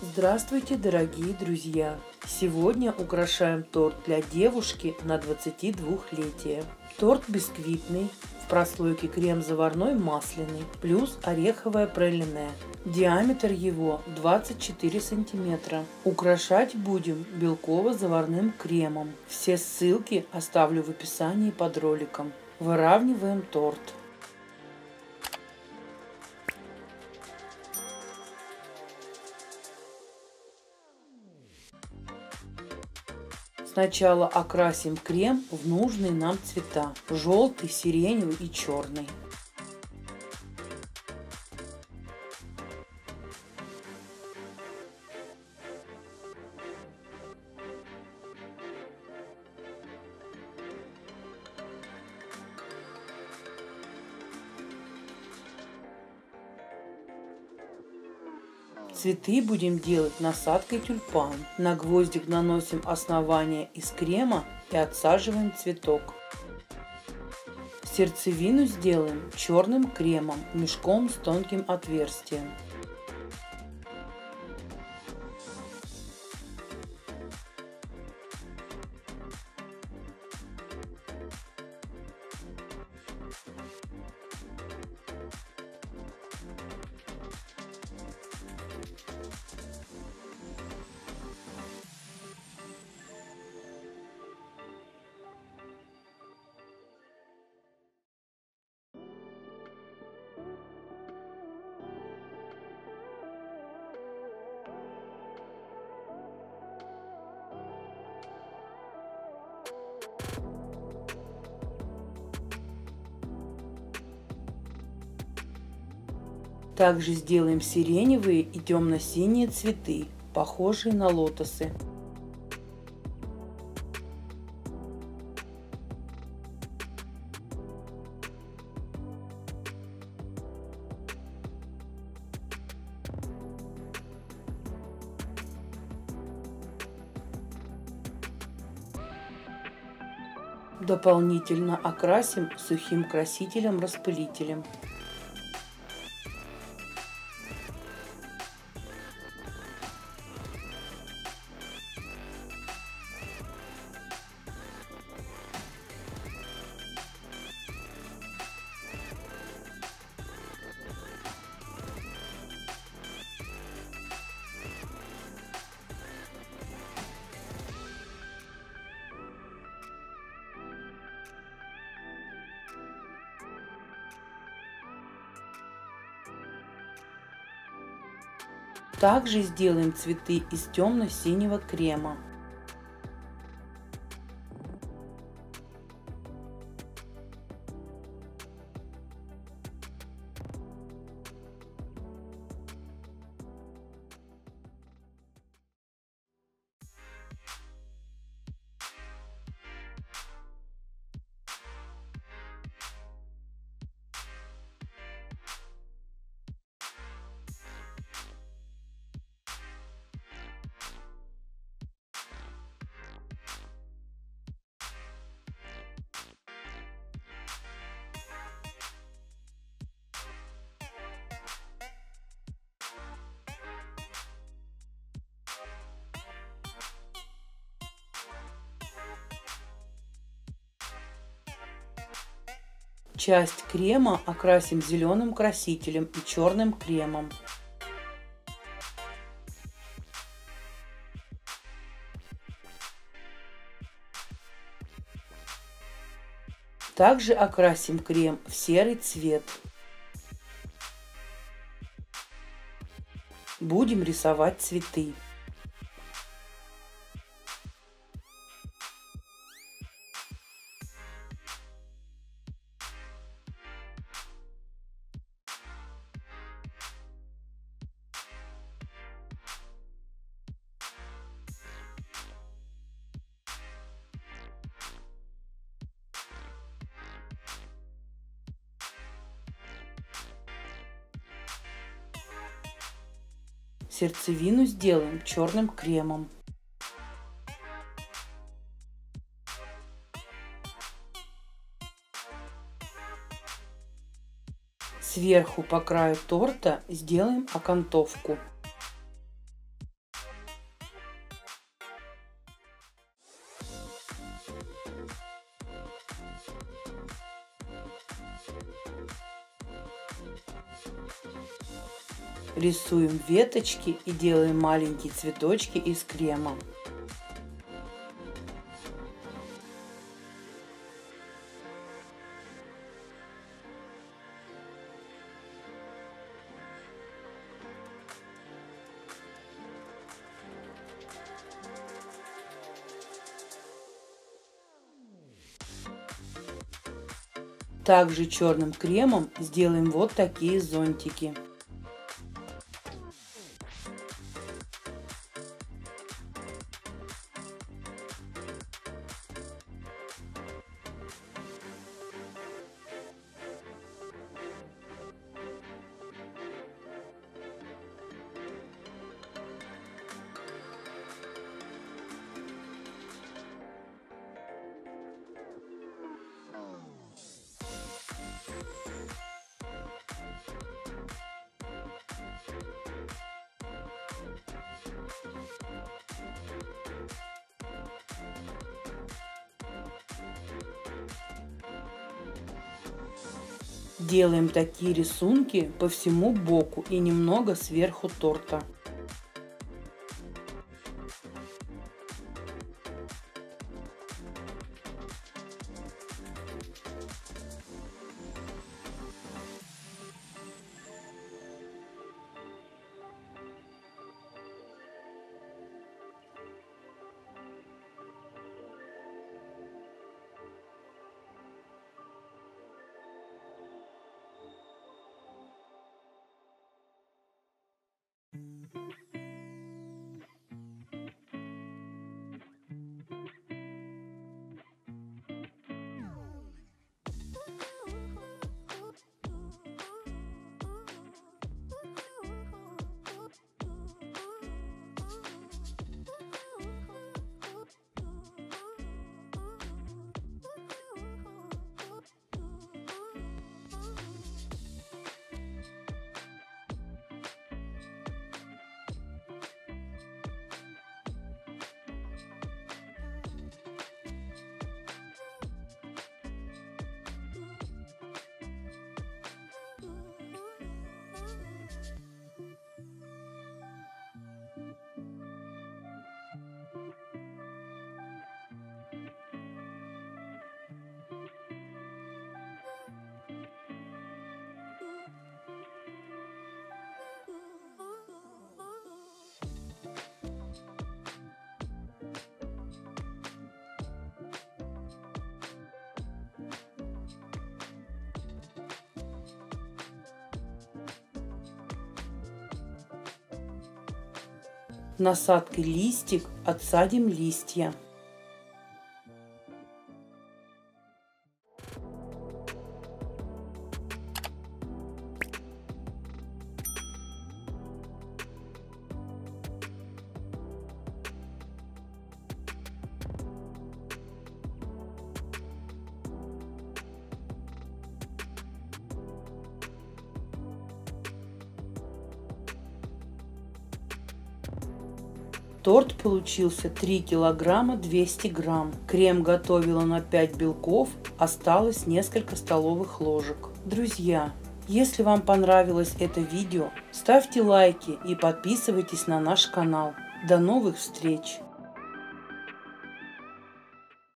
Здравствуйте, дорогие друзья! Сегодня украшаем торт для девушки на 22-летие. Торт бисквитный, в прослойке крем заварной масляный, плюс ореховое пралине. Диаметр его 24 сантиметра. Украшать будем белково-заварным кремом. Все ссылки оставлю в описании под роликом. Выравниваем торт. Сначала окрасим крем в нужные нам цвета: желтый, сиреневый и черный. Цветы будем делать насадкой тюльпан. На гвоздик наносим основание из крема и отсаживаем цветок. Сердцевину сделаем черным кремом, мешком с тонким отверстием. Также сделаем сиреневые и темно-синие цветы, похожие на лотосы. Дополнительно окрасим сухим красителем-распылителем. Также сделаем цветы из темно-синего крема. Часть крема окрасим зеленым красителем и черным кремом. Также окрасим крем в серый цвет. Будем рисовать цветы. Сердцевину сделаем черным кремом. Сверху по краю торта сделаем окантовку. Рисуем веточки и делаем маленькие цветочки из крема. Также черным кремом сделаем вот такие зонтики. Делаем такие рисунки по всему боку и немного сверху торта. Насадкой листик отсадим листья. Торт получился 3 килограмма 200 грамм. Крем готовила на 5 белков, осталось несколько столовых ложек. Друзья, если вам понравилось это видео, ставьте лайки и подписывайтесь на наш канал. До новых встреч!